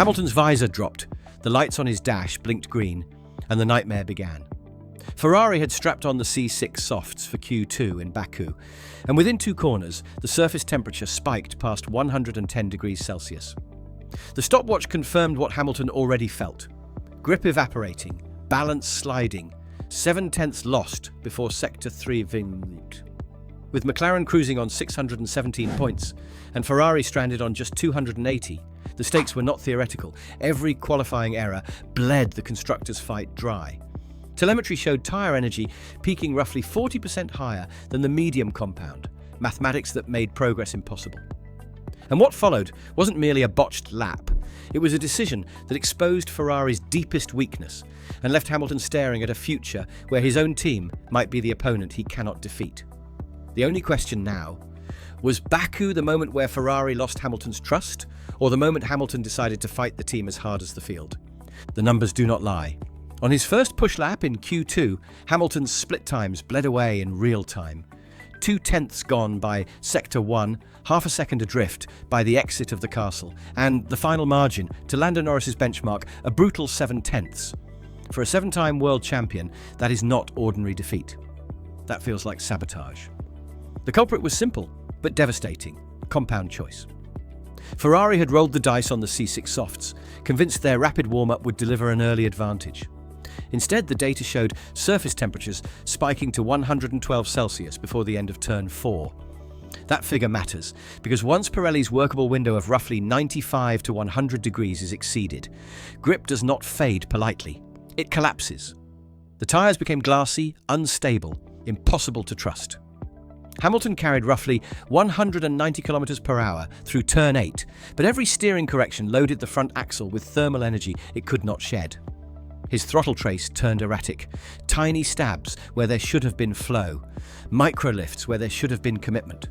Hamilton's visor dropped, the lights on his dash blinked green, and the nightmare began. Ferrari had strapped on the C6 softs for Q2 in Baku, and within 2 corners, the surface temperature spiked past 110 degrees Celsius. The stopwatch confirmed what Hamilton already felt. Grip evaporating, balance sliding, 7/10 lost before Sector 3 Vingt. With McLaren cruising on 617 points and Ferrari stranded on just 280, the stakes were not theoretical. Every qualifying error bled the constructors' fight dry. Telemetry showed tyre energy peaking roughly 40% higher than the medium compound, mathematics that made progress impossible. And what followed wasn't merely a botched lap. It was a decision that exposed Ferrari's deepest weakness and left Hamilton staring at a future where his own team might be the opponent he cannot defeat. The only question now, was Baku the moment where Ferrari lost Hamilton's trust, or the moment Hamilton decided to fight the team as hard as the field? The numbers do not lie. On his first push lap in Q2, Hamilton's split times bled away in real time. 2/10 gone by Sector 1, half a second adrift by the exit of the castle, and the final margin to Lando Norris's benchmark, a brutal 7/10. For a 7-time world champion, that is not ordinary defeat. That feels like sabotage. The culprit was simple, but devastating: compound choice. Ferrari had rolled the dice on the C6 softs, convinced their rapid warm-up would deliver an early advantage. Instead, the data showed surface temperatures spiking to 112 Celsius before the end of turn 4. That figure matters, because once Pirelli's workable window of roughly 95 to 100 degrees is exceeded, grip does not fade politely. It collapses. The tyres became glassy, unstable, impossible to trust. Hamilton carried roughly 190 km per hour through turn 8, but every steering correction loaded the front axle with thermal energy it could not shed. His throttle trace turned erratic, tiny stabs where there should have been flow, micro-lifts where there should have been commitment.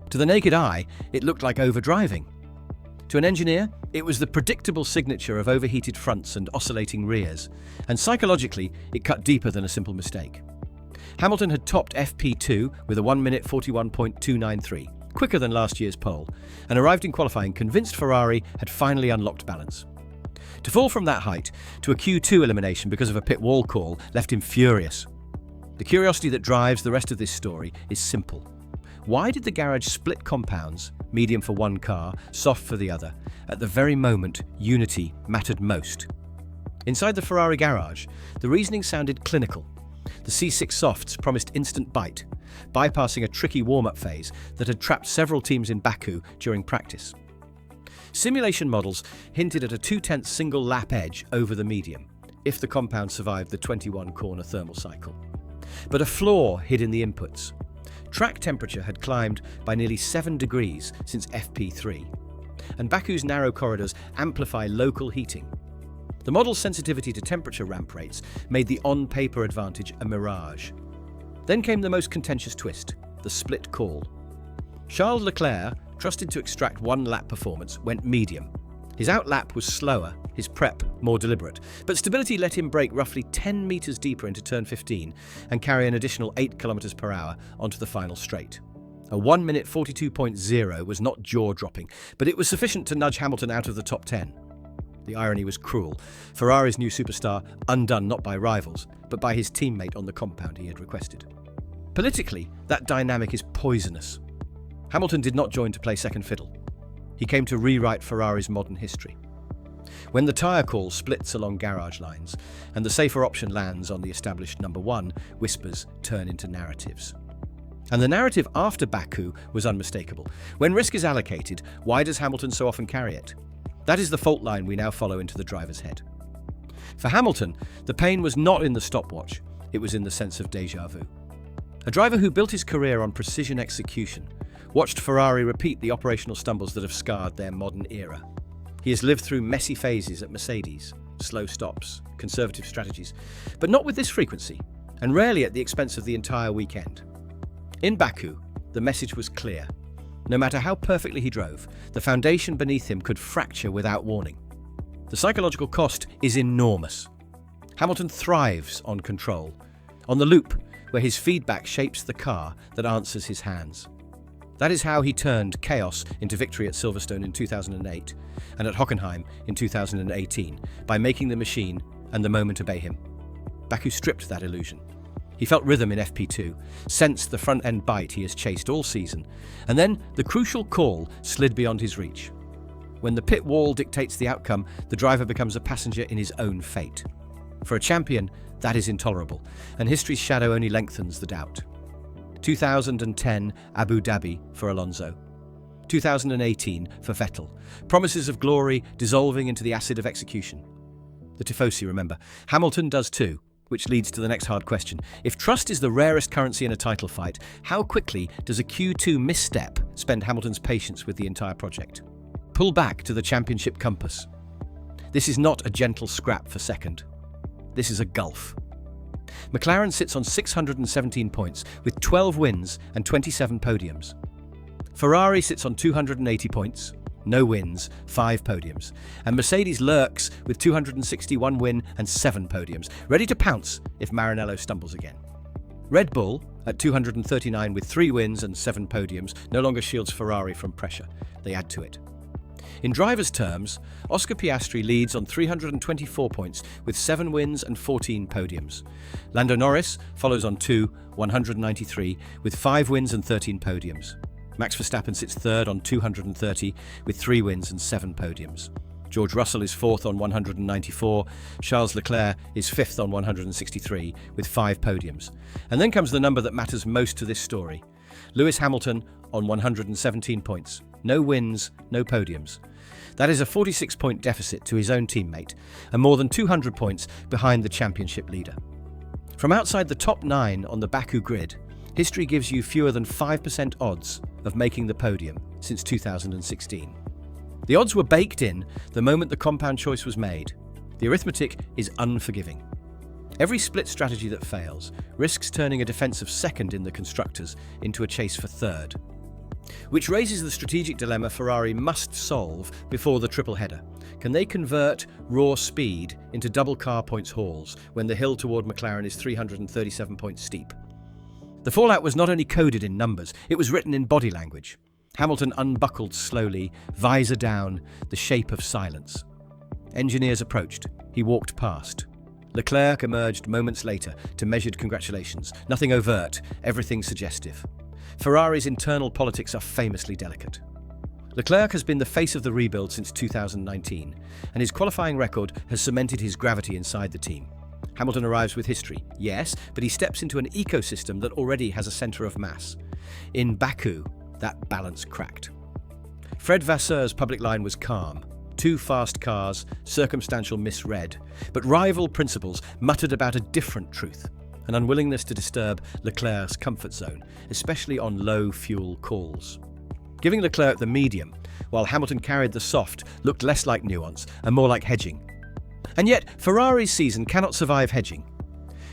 To the naked eye, it looked like overdriving. To an engineer, it was the predictable signature of overheated fronts and oscillating rears, and psychologically, it cut deeper than a simple mistake. Hamilton had topped FP2 with a 1 minute 41.293, quicker than last year's pole, and arrived in qualifying convinced Ferrari had finally unlocked balance. To fall from that height to a Q2 elimination because of a pit wall call left him furious. The curiosity that drives the rest of this story is simple. Why did the garage split compounds, medium for one car, soft for the other, at the very moment unity mattered most? Inside the Ferrari garage, the reasoning sounded clinical. The C6 softs promised instant bite, bypassing a tricky warm-up phase that had trapped several teams in Baku during practice. Simulation models hinted at a 2/10 single lap edge over the medium, if the compound survived the 21-corner thermal cycle. But a flaw hid in the inputs. Track temperature had climbed by nearly 7 degrees since FP3, and Baku's narrow corridors amplify local heating. The model's sensitivity to temperature ramp rates made the on-paper advantage a mirage. Then came the most contentious twist, the split call. Charles Leclerc, trusted to extract one-lap performance, went medium. His outlap was slower, his prep more deliberate, but stability let him brake roughly 10 metres deeper into turn 15 and carry an additional 8 km per hour onto the final straight. A 1 minute 42.0 was not jaw-dropping, but it was sufficient to nudge Hamilton out of the top 10. The irony was cruel. Ferrari's new superstar undone not by rivals, but by his teammate on the compound he had requested. Politically, that dynamic is poisonous. Hamilton did not join to play second fiddle. He came to rewrite Ferrari's modern history. When the tyre call splits along garage lines and the safer option lands on the established number 1, whispers turn into narratives. And the narrative after Baku was unmistakable. When risk is allocated, why does Hamilton so often carry it? That is the fault line we now follow into the driver's head. For Hamilton, the pain was not in the stopwatch, it was in the sense of déjà vu. A driver who built his career on precision execution watched Ferrari repeat the operational stumbles that have scarred their modern era. He has lived through messy phases at Mercedes, slow stops, conservative strategies, but not with this frequency, and rarely at the expense of the entire weekend. In Baku, the message was clear. No matter how perfectly he drove, the foundation beneath him could fracture without warning. The psychological cost is enormous. Hamilton thrives on control, on the loop where his feedback shapes the car that answers his hands. That is how he turned chaos into victory at Silverstone in 2008 and at Hockenheim in 2018, by making the machine and the moment obey him. Baku stripped that illusion. He felt rhythm in FP2, sensed the front-end bite he has chased all season, and then the crucial call slid beyond his reach. When the pit wall dictates the outcome, the driver becomes a passenger in his own fate. For a champion, that is intolerable, and history's shadow only lengthens the doubt. 2010 Abu Dhabi for Alonso. 2018 for Vettel. Promises of glory dissolving into the acid of execution. The Tifosi, remember. Hamilton does too, which leads to the next hard question. If trust is the rarest currency in a title fight, how quickly does a Q2 misstep spend Hamilton's patience with the entire project? Pull back to the championship compass. This is not a gentle scrap for second. This is a gulf. McLaren sits on 617 points with 12 wins and 27 podiums. Ferrari sits on 280 points, no wins, 5 podiums. And Mercedes lurks with 261 win and 7 podiums, ready to pounce if Maranello stumbles again. Red Bull, at 239 with 3 wins and 7 podiums, no longer shields Ferrari from pressure. They add to it. In drivers' terms, Oscar Piastri leads on 324 points with 7 wins and 14 podiums. Lando Norris follows on 193 with 5 wins and 13 podiums. Max Verstappen sits third on 230 with 3 wins and 7 podiums. George Russell is fourth on 194, Charles Leclerc is fifth on 163 with 5 podiums. And then comes the number that matters most to this story. Lewis Hamilton on 117 points. No wins, no podiums. That is a 46-point deficit to his own teammate, and more than 200 points behind the championship leader. From outside the top 9 on the Baku grid, history gives you fewer than 5% odds of making the podium since 2016. The odds were baked in the moment the compound choice was made. The arithmetic is unforgiving. Every split strategy that fails risks turning a defensive second in the constructors into a chase for third. Which raises the strategic dilemma Ferrari must solve before the triple header. Can they convert raw speed into double car points hauls when the hill toward McLaren is 337 points steep? The fallout was not only coded in numbers, it was written in body language. Hamilton unbuckled slowly, visor down, the shape of silence. Engineers approached. He walked past. Leclerc emerged moments later to measured congratulations. Nothing overt, everything suggestive. Ferrari's internal politics are famously delicate. Leclerc has been the face of the rebuild since 2019, and his qualifying record has cemented his gravity inside the team. Hamilton arrives with history, yes, but he steps into an ecosystem that already has a centre of mass. In Baku, that balance cracked. Fred Vasseur's public line was calm. 2 fast cars, circumstantial misread, but rival principals muttered about a different truth. An unwillingness to disturb Leclerc's comfort zone, especially on low-fuel calls. Giving Leclerc the medium, while Hamilton carried the soft, looked less like nuance and more like hedging. And yet, Ferrari's season cannot survive hedging.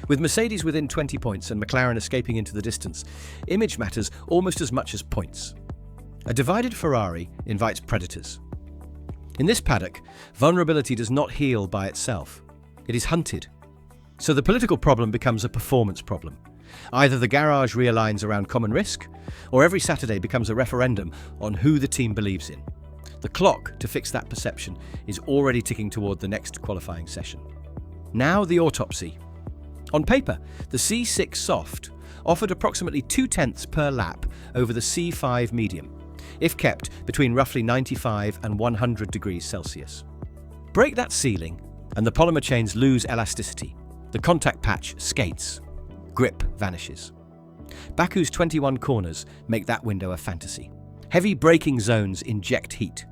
With Mercedes within 20 points and McLaren escaping into the distance, image matters almost as much as points. A divided Ferrari invites predators. In this paddock, vulnerability does not heal by itself. It is hunted. So the political problem becomes a performance problem. Either the garage realigns around common risk, or every Saturday becomes a referendum on who the team believes in. The clock to fix that perception is already ticking toward the next qualifying session. Now the autopsy. On paper, the C6 soft offered approximately 0.2 per lap over the C5 medium, if kept between roughly 95 and 100 degrees Celsius. Break that ceiling, and the polymer chains lose elasticity. The contact patch skates. Grip vanishes. Baku's 21 corners make that window a fantasy. Heavy braking zones inject heat.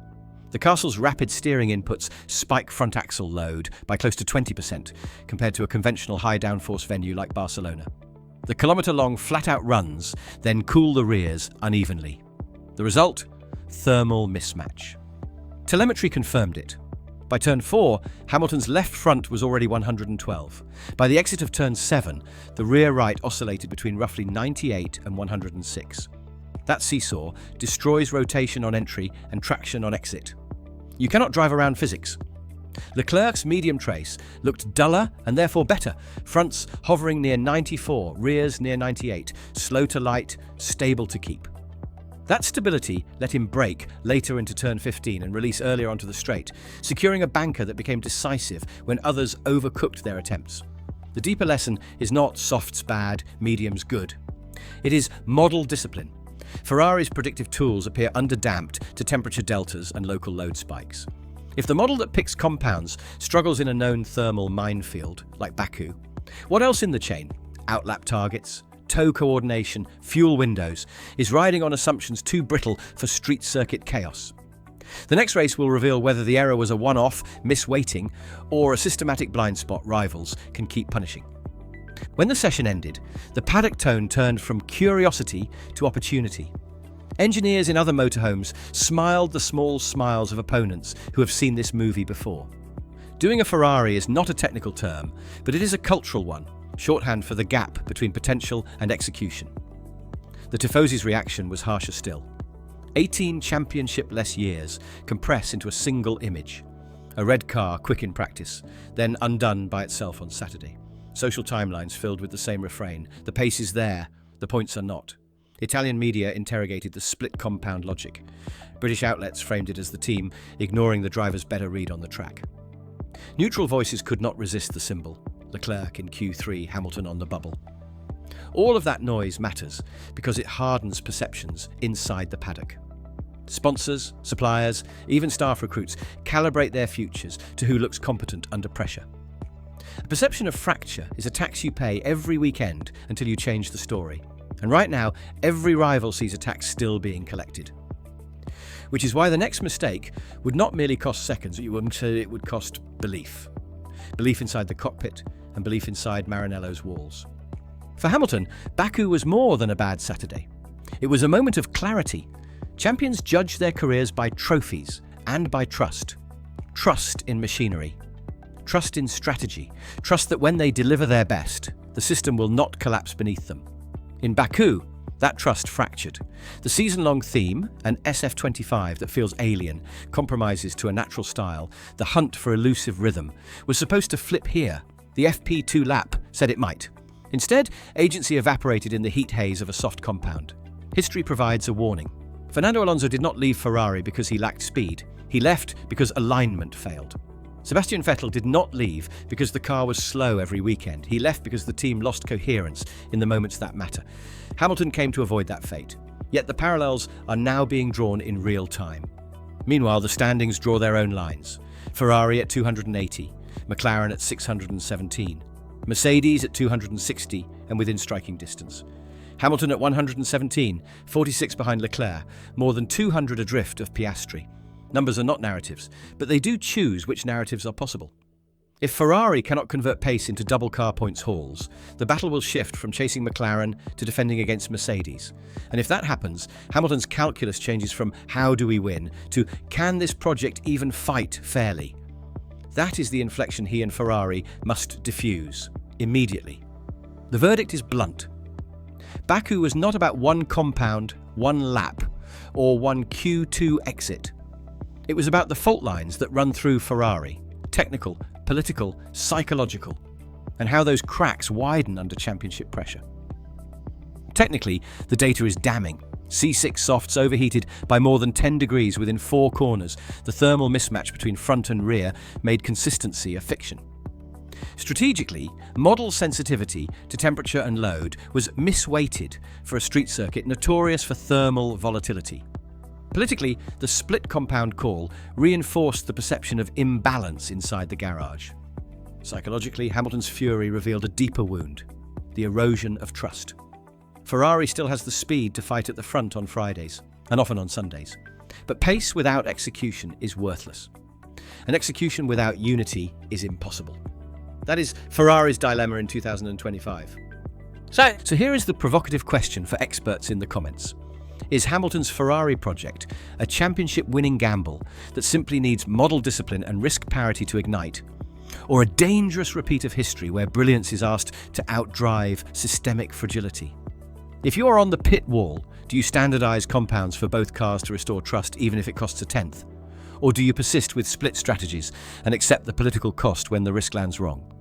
The castle's rapid steering inputs spike front axle load by close to 20% compared to a conventional high downforce venue like Barcelona. The kilometre-long flat-out runs then cool the rears unevenly. The result? Thermal mismatch. Telemetry confirmed it. By turn 4, Hamilton's left front was already 112. By the exit of turn 7, the rear right oscillated between roughly 98 and 106. That seesaw destroys rotation on entry and traction on exit. You cannot drive around physics. Leclerc's medium trace looked duller and therefore better, fronts hovering near 94, rears near 98, slow to light, stable to keep. That stability let him brake later into turn 15 and release earlier onto the straight, securing a banker that became decisive when others overcooked their attempts. The deeper lesson is not softs bad, mediums good. It is model discipline. Ferrari's predictive tools appear underdamped to temperature deltas and local load spikes. If the model that picks compounds struggles in a known thermal minefield, like Baku, what else in the chain? Outlap targets, toe coordination, fuel windows, is riding on assumptions too brittle for street circuit chaos. The next race will reveal whether the error was a one-off, misweighting, or a systematic blind spot rivals can keep punishing. When the session ended, the paddock tone turned from curiosity to opportunity. Engineers in other motorhomes smiled the small smiles of opponents who have seen this movie before. Doing a Ferrari is not a technical term, but it is a cultural one, shorthand for the gap between potential and execution. The Tifosi's reaction was harsher still. 18 championship-less years compress into a single image. A red car quick in practice, then undone by itself on Saturday. Social timelines filled with the same refrain. The pace is there, the points are not. Italian media interrogated the split compound logic. British outlets framed it as the team ignoring the driver's better read on the track. Neutral voices could not resist the symbol. Leclerc in Q3, Hamilton on the bubble. All of that noise matters because it hardens perceptions inside the paddock. Sponsors, suppliers, even staff recruits calibrate their futures to who looks competent under pressure. A perception of fracture is a tax you pay every weekend until you change the story. And right now, every rival sees a tax still being collected. Which is why the next mistake would not merely cost seconds, it would cost belief. Belief inside the cockpit and belief inside Maranello's walls. For Hamilton, Baku was more than a bad Saturday. It was a moment of clarity. Champions judge their careers by trophies and by trust. Trust in machinery. Trust in strategy. Trust that when they deliver their best, the system will not collapse beneath them. In Baku, that trust fractured. The season-long theme, an SF25 that feels alien, compromises to a natural style, the hunt for elusive rhythm, was supposed to flip here. The FP2 lap said it might. Instead, agency evaporated in the heat haze of a soft compound. History provides a warning. Fernando Alonso did not leave Ferrari because he lacked speed. He left because alignment failed. Sebastian Vettel did not leave because the car was slow every weekend. He left because the team lost coherence in the moments that matter. Hamilton came to avoid that fate. Yet the parallels are now being drawn in real time. Meanwhile, the standings draw their own lines. Ferrari at 280, McLaren at 617, Mercedes at 260 and within striking distance. Hamilton at 117, 46 behind Leclerc, more than 200 adrift of Piastri. Numbers are not narratives, but they do choose which narratives are possible. If Ferrari cannot convert pace into double car points hauls, the battle will shift from chasing McLaren to defending against Mercedes. And if that happens, Hamilton's calculus changes from how do we win to can this project even fight fairly? That is the inflection he and Ferrari must diffuse immediately. The verdict is blunt. Baku was not about one compound, one lap, or one Q2 exit. It was about the fault lines that run through Ferrari, technical, political, psychological, and how those cracks widen under championship pressure. Technically, the data is damning. C6 softs overheated by more than 10 degrees within 4 corners. The thermal mismatch between front and rear made consistency a fiction. Strategically, model sensitivity to temperature and load was misweighted for a street circuit notorious for thermal volatility. Politically, the split compound call reinforced the perception of imbalance inside the garage. Psychologically, Hamilton's fury revealed a deeper wound, the erosion of trust. Ferrari still has the speed to fight at the front on Fridays, and often on Sundays. But pace without execution is worthless. And execution without unity is impossible. That is Ferrari's dilemma in 2025. So here is the provocative question for experts in the comments. Is Hamilton's Ferrari project a championship-winning gamble that simply needs model discipline and risk parity to ignite? Or a dangerous repeat of history where brilliance is asked to outdrive systemic fragility? If you're on the pit wall, do you standardize compounds for both cars to restore trust even if it costs a tenth? Or do you persist with split strategies and accept the political cost when the risk lands wrong?